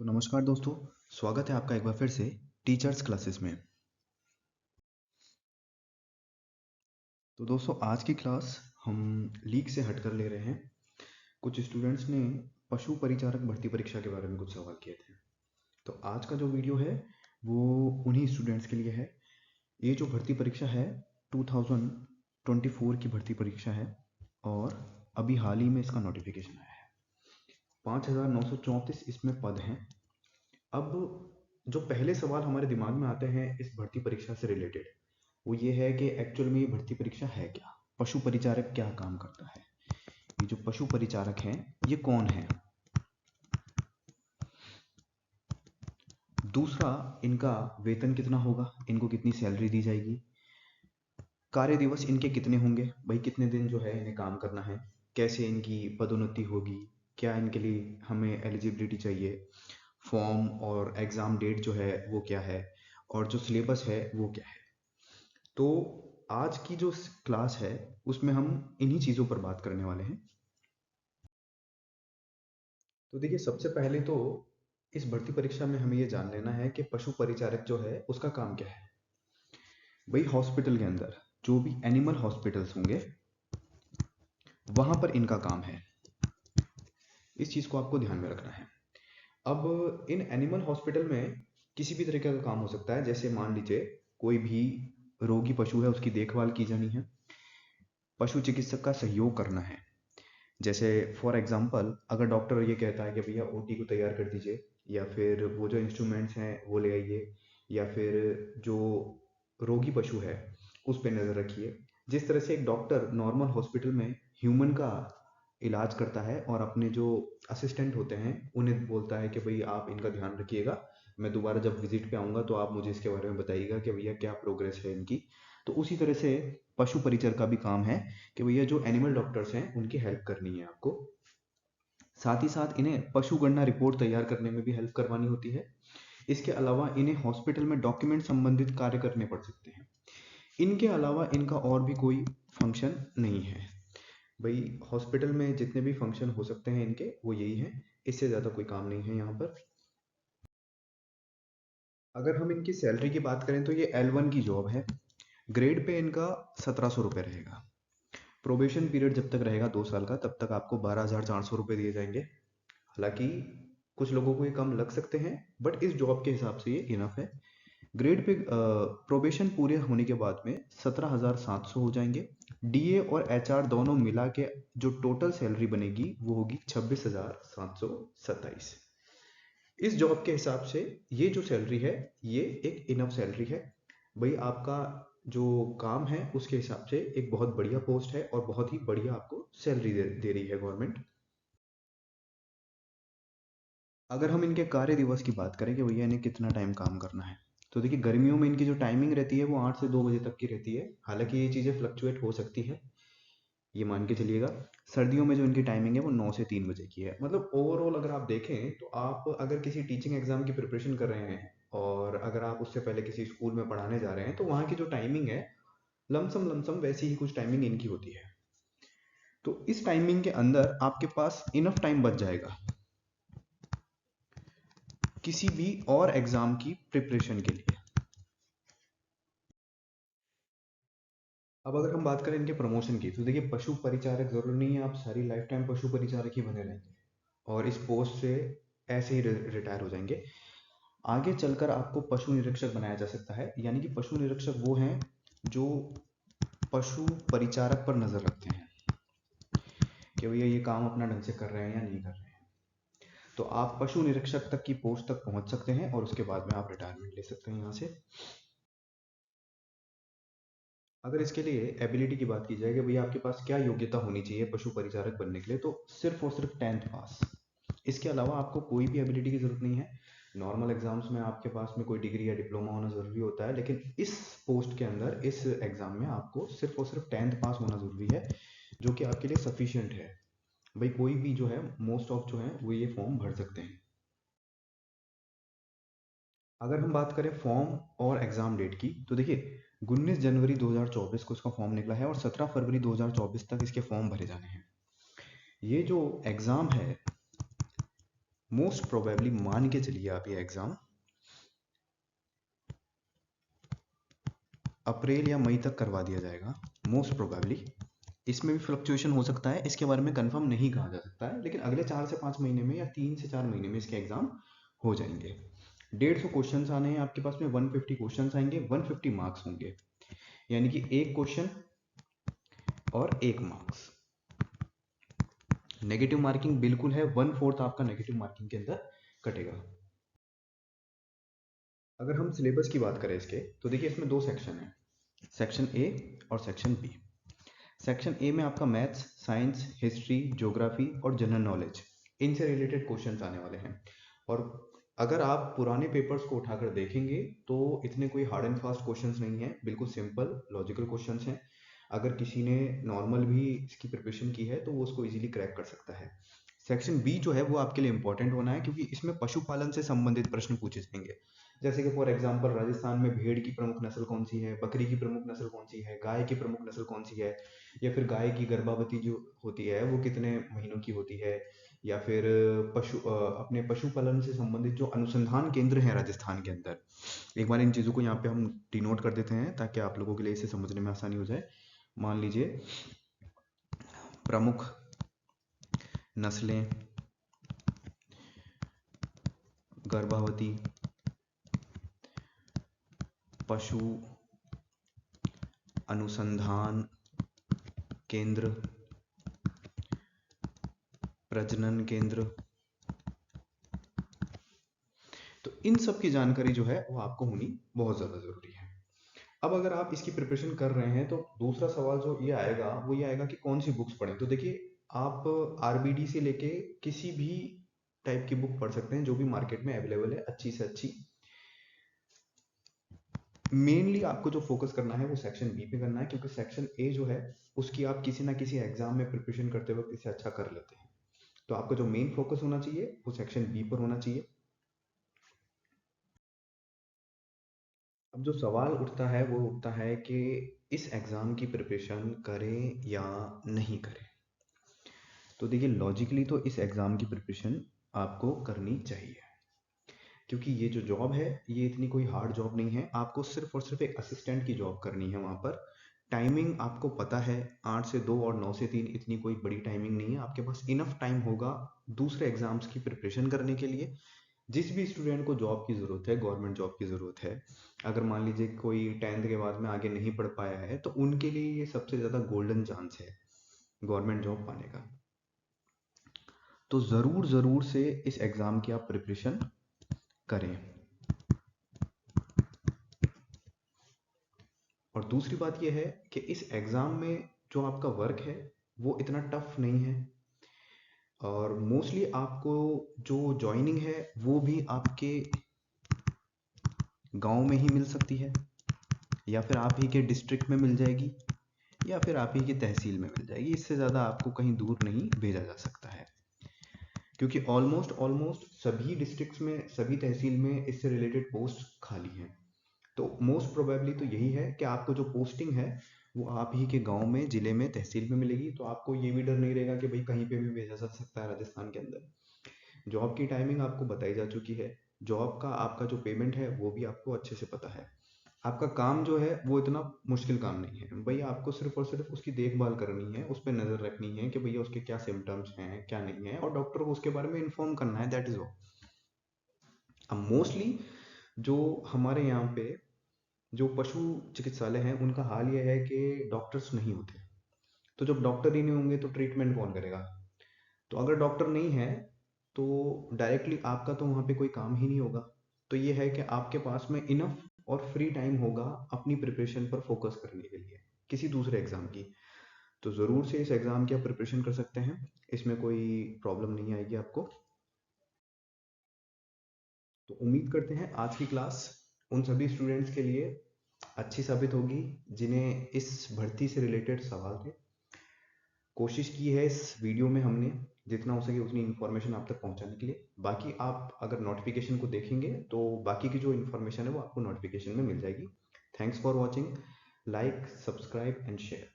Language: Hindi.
तो नमस्कार दोस्तों, स्वागत है आपका एक बार फिर से टीचर्स क्लासेस में। तो दोस्तों आज की क्लास हम लीक से हटकर ले रहे हैं। कुछ स्टूडेंट्स ने पशु परिचारक भर्ती परीक्षा के बारे में कुछ सवाल किए थे। तो आज का जो वीडियो है वो उन्हीं स्टूडेंट्स के लिए है। ये जो भर्ती परीक्षा है 2024 की भर्ती परीक्षा है और अभी हाल ही में इसका नोटिफिकेशन आया है। 5,934 इसमें पद हैं। अब जो पहले सवाल हमारे दिमाग में आते हैं इस भर्ती परीक्षा से रिलेटेड वो ये है कि एक्चुअल में ये भर्ती परीक्षा है क्या, पशु परिचारक क्या काम करता है, ये जो पशु परिचारक हैं ये कौन है। दूसरा, इनका वेतन कितना होगा, इनको कितनी सैलरी दी जाएगी, कार्य दिवस इनके कितने होंगे, भाई कितने दिन जो है इन्हें काम करना है, कैसे इनकी पदोन्नति होगी, क्या इनके लिए हमें एलिजिबिलिटी चाहिए, फॉर्म और एग्ज़ाम डेट जो है वो क्या है, और जो सिलेबस है वो क्या है। तो आज की जो क्लास है उसमें हम इन्हीं चीज़ों पर बात करने वाले हैं। तो देखिए, सबसे पहले तो इस भर्ती परीक्षा में हमें ये जान लेना है कि पशु परिचारक जो है उसका काम क्या है। भाई हॉस्पिटल के अंदर जो भी एनिमल हॉस्पिटल्स होंगे वहां पर इनका काम है। इस चीज़ को आपको ध्यान में रखना है। अब इन एनिमल हॉस्पिटल में किसी भी तरीके का काम हो सकता है। जैसे मान लीजिए कोई भी रोगी पशु है उसकी देखभाल की जानी है, पशु चिकित्सक का सहयोग करना है। जैसे फॉर एग्जांपल अगर डॉक्टर ये कहता है कि भैया ओटी को तैयार कर दीजिए, या फिर वो जो इंस्ट्रूमेंट्स हैं वो ले आइए, या फिर जो रोगी पशु है उस पर नज़र रखिए। जिस तरह से एक डॉक्टर नॉर्मल हॉस्पिटल में ह्यूमन का इलाज करता है और अपने जो असिस्टेंट होते हैं उन्हें बोलता है कि भाई आप इनका ध्यान रखिएगा, मैं दोबारा जब विजिट पे आऊँगा तो आप मुझे इसके बारे में बताइएगा कि भैया क्या प्रोग्रेस है इनकी। तो उसी तरह से पशु परिचर का भी काम है कि भैया जो एनिमल डॉक्टर्स हैं उनकी हेल्प करनी है आपको। साथ ही साथ इन्हें पशु गणना रिपोर्ट तैयार करने में भी हेल्प करवानी होती है। इसके अलावा इन्हें हॉस्पिटल में डॉक्यूमेंट संबंधित कार्य करने पड़ सकते हैं। इनके अलावा इनका और भी कोई फंक्शन नहीं है। भाई हॉस्पिटल में जितने भी फंक्शन हो सकते हैं इनके वो यही है, इससे ज़्यादा कोई काम नहीं है यहाँ पर। अगर हम इनकी सैलरी की बात करें तो ये L1 की जॉब है। ग्रेड पे इनका 1700 रुपये रहेगा। प्रोबेशन पीरियड जब तक रहेगा 2 साल का तब तक आपको 12,400 रुपये दिए जाएंगे। हालांकि कुछ लोगों को ये कम लग सकते हैं बट इस जॉब के हिसाब से ये इनफ है। ग्रेड पे प्रोबेशन पूरे होने के बाद में 17,700 हो जाएंगे। डीए और एचआर दोनों मिला के जो टोटल सैलरी बनेगी वो होगी 26,727। इस जॉब के हिसाब से ये जो सैलरी है ये एक इनफ सैलरी है। भाई आपका जो काम है उसके हिसाब से एक बहुत बढ़िया पोस्ट है और बहुत ही बढ़िया आपको सैलरी दे रही है गवर्नमेंट। अगर हम इनके कार्य दिवस की बात करें कि भैया इन्हें कितना टाइम काम करना है, तो देखिए गर्मियों में इनकी जो टाइमिंग रहती है वो 8 से 2 बजे तक की रहती है। हालांकि ये चीज़ें फ्लक्चुएट हो सकती है, ये मान के चलिएगा। सर्दियों में जो इनकी टाइमिंग है वो 9 से 3 बजे की है। मतलब ओवरऑल अगर आप देखें तो आप अगर किसी टीचिंग एग्जाम की प्रिपरेशन कर रहे हैं और अगर आप उससे पहले किसी स्कूल में पढ़ाने जा रहे हैं तो वहाँ की जो टाइमिंग है लमसम लमसम वैसी ही कुछ टाइमिंग इनकी होती है। तो इस टाइमिंग के अंदर आपके पास इनफ टाइम बच जाएगा किसी भी और एग्जाम की प्रिपरेशन के लिए। अब अगर हम बात करें इनके प्रमोशन की तो देखिए, पशु परिचारक जरूरी नहीं है आप सारी लाइफ टाइम पशु परिचारक ही बने रहेंगे और इस पोस्ट से ऐसे ही रिटायर हो जाएंगे। आगे चलकर आपको पशु निरीक्षक बनाया जा सकता है। यानी कि पशु निरीक्षक वो हैं जो पशु परिचारक पर नजर रखते हैं कि भैया ये काम अपना ढंग से कर रहे हैं या नहीं कर रहे हैं। तो आप पशु निरीक्षक तक की पोस्ट तक पहुंच सकते हैं और उसके बाद में आप रिटायरमेंट ले सकते हैं यहाँ से। अगर इसके लिए एबिलिटी की बात की जाए कि भैया आपके पास क्या योग्यता होनी चाहिए पशु परिचारक बनने के लिए, तो सिर्फ और सिर्फ 10th पास। इसके अलावा आपको कोई भी एबिलिटी की जरूरत नहीं है। नॉर्मल एग्जाम्स में आपके पास में कोई डिग्री या डिप्लोमा होना जरूरी होता है, लेकिन इस पोस्ट के अंदर इस एग्जाम में आपको सिर्फ और सिर्फ 10th पास होना जरूरी है, जो कि आपके लिए सफिशियंट है। भाई कोई भी जो है मोस्ट ऑफ जो है वो ये फॉर्म भर सकते हैं। अगर हम बात करें फॉर्म और एग्ज़ाम डेट की तो देखिए 19 जनवरी 2024 को इसका फॉर्म निकला है और 17 फरवरी 2024 तक इसके फॉर्म भरे जाने हैं। ये जो एग्ज़ाम है मोस्ट प्रोबेबली मान के चलिए आप ये एग्ज़ाम अप्रैल या मई तक करवा दिया जाएगा मोस्ट प्रोबेबली। इसमें भी फ्लक्चुएशन हो सकता है, इसके बारे में कंफर्म नहीं कहा जा सकता है, लेकिन अगले 4 से 5 महीने में या 3 से 4 महीने में इसके एग्ज़ाम हो जाएंगे। 150 क्वेश्चंस आने हैं आपके पास में, 150 क्वेश्चंस आएंगे, 150 मार्क्स होंगे, यानी कि एक क्वेश्चन और एक मार्क्स। नेगेटिव मार्किंग बिल्कुल है, 1/4 आपका नेगेटिव मार्किंग के अंदर कटेगा। अगर हम सिलेबस की बात करें इसके, तो देखिए इसमें 2 सेक्शन है, सेक्शन ए और सेक्शन बी। सेक्शन ए में आपका मैथ्स, साइंस, हिस्ट्री, ज्योग्राफी और जनरल नॉलेज, इनसे रिलेटेड क्वेश्चंस आने वाले हैं। और अगर आप पुराने पेपर्स को उठाकर देखेंगे तो इतने कोई हार्ड एंड फास्ट क्वेश्चंस नहीं है, बिल्कुल सिंपल लॉजिकल क्वेश्चंस हैं। अगर किसी ने नॉर्मल भी इसकी प्रिपरेशन की है तो वो उसको इजीली क्रैक कर सकता है। सेक्शन बी जो है वो आपके लिए इंपॉर्टेंट होना है, क्योंकि इसमें पशुपालन से संबंधित प्रश्न पूछे जाएंगे। जैसे कि फॉर एग्जांपल राजस्थान में भेड़ की प्रमुख नस्ल कौन सी है, बकरी की प्रमुख नस्ल कौन सी है, गाय की प्रमुख नस्ल कौन सी है, या फिर गाय की गर्भावती जो होती है वो कितने महीनों की होती है, या फिर अपने पशुपालन से संबंधित जो अनुसंधान केंद्र हैं राजस्थान के अंदर। एक बार इन चीज़ों को यहाँ पे हम डिनोट कर देते हैं ताकि आप लोगों के लिए इसे समझने में आसानी हो जाए। मान लीजिए प्रमुख नस्लें, गर्भवती पशु अनुसंधान केंद्र, प्रजनन केंद्र, तो इन सब की जानकारी जो है वो आपको होनी बहुत ज़्यादा ज़रूरी है। अब अगर आप इसकी प्रिपरेशन कर रहे हैं तो दूसरा सवाल जो ये आएगा वो ये आएगा कि कौन सी बुक्स पढ़ें। तो देखिए आप आरबीडी से लेके किसी भी टाइप की बुक पढ़ सकते हैं जो भी मार्केट में अवेलेबल है, अच्छी से अच्छी। मेनली आपको जो फोकस करना है वो सेक्शन बी पे करना है, क्योंकि सेक्शन ए जो है उसकी आप किसी ना किसी एग्जाम में प्रिपरेशन करते वक्त इसे अच्छा कर लेते हैं। तो आपका जो मेन फोकस होना चाहिए वो सेक्शन बी पर होना चाहिए। अब जो सवाल उठता है वो उठता है कि इस एग्ज़ाम की प्रिपरेशन करें या नहीं करें। तो देखिए लॉजिकली तो इस एग्ज़ाम की प्रिपरेशन आपको करनी चाहिए, क्योंकि ये जो जॉब है ये इतनी कोई हार्ड जॉब नहीं है। आपको सिर्फ और सिर्फ एक असिस्टेंट की जॉब करनी है वहाँ पर। टाइमिंग आपको पता है, 8 से 2 और 9 से 3 इतनी कोई बड़ी टाइमिंग नहीं है। आपके पास इनफ टाइम होगा दूसरे एग्जाम्स की प्रिपरेशन करने के लिए। जिस भी स्टूडेंट को जॉब की ज़रूरत है, गवर्नमेंट जॉब की ज़रूरत है, अगर मान लीजिए कोई 10th के बाद में आगे नहीं पढ़ पाया है, तो उनके लिए ये सबसे ज़्यादा गोल्डन चांस है गवर्नमेंट जॉब पाने का। तो ज़रूर ज़रूर से इस एग्ज़ाम की आप प्रिपरेशन करें। और दूसरी बात यह है कि इस एग्ज़ाम में जो आपका वर्क है वो इतना टफ नहीं है, और मोस्टली आपको जो जॉइनिंग है वो भी आपके गांव में ही मिल सकती है, या फिर आप ही के डिस्ट्रिक्ट में मिल जाएगी, या फिर आप ही की तहसील में मिल जाएगी। इससे ज़्यादा आपको कहीं दूर नहीं भेजा जा सकता है, क्योंकि ऑलमोस्ट ऑलमोस्ट सभी डिस्ट्रिक्ट्स में, सभी तहसील में इससे रिलेटेड पोस्ट खाली हैं। तो मोस्ट प्रोबेबली तो यही है कि आपको जो पोस्टिंग है वो आप ही के गांव में, जिले में, तहसील में मिलेगी। तो आपको ये भी डर नहीं रहेगा कि भाई कहीं पे भी भेजा जा सकता है राजस्थान के अंदर। जॉब की टाइमिंग आपको बताई जा चुकी है, जॉब का आपका जो पेमेंट है वो भी आपको अच्छे से पता है। आपका काम जो है वो इतना मुश्किल काम नहीं है भैया, आपको सिर्फ और सिर्फ उसकी देखभाल करनी है, उस पर नज़र रखनी है कि भैया उसके क्या सिम्टम्स हैं क्या नहीं है, और डॉक्टर को उसके बारे में इन्फॉर्म करना है, दैट इज ऑल। अब मोस्टली जो हमारे यहाँ पे जो पशु चिकित्सालय हैं उनका हाल ये है कि डॉक्टर्स नहीं होते। तो जब डॉक्टर ही नहीं होंगे तो ट्रीटमेंट कौन करेगा। तो अगर डॉक्टर नहीं है तो डायरेक्टली आपका तो वहाँ पे कोई काम ही नहीं होगा। तो ये है कि आपके पास में इनफ और फ्री टाइम होगा अपनी प्रिपरेशन पर फोकस करने के लिए किसी दूसरे एग्ज़ाम की। तो ज़रूर से इस एग्ज़ाम की आप प्रिपरेशन कर सकते हैं, इसमें कोई प्रॉब्लम नहीं आएगी आपको। तो उम्मीद करते हैं आज की क्लास उन सभी स्टूडेंट्स के लिए अच्छी साबित होगी जिन्हें इस भर्ती से रिलेटेड सवाल थे। कोशिश की है इस वीडियो में हमने जितना हो सके उतनी इन्फॉर्मेशन आप तक पहुंचाने के लिए। बाकी आप अगर नोटिफिकेशन को देखेंगे तो बाकी की जो इन्फॉर्मेशन है वो आपको नोटिफिकेशन में मिल जाएगी। Thanks for watching, like, subscribe and share.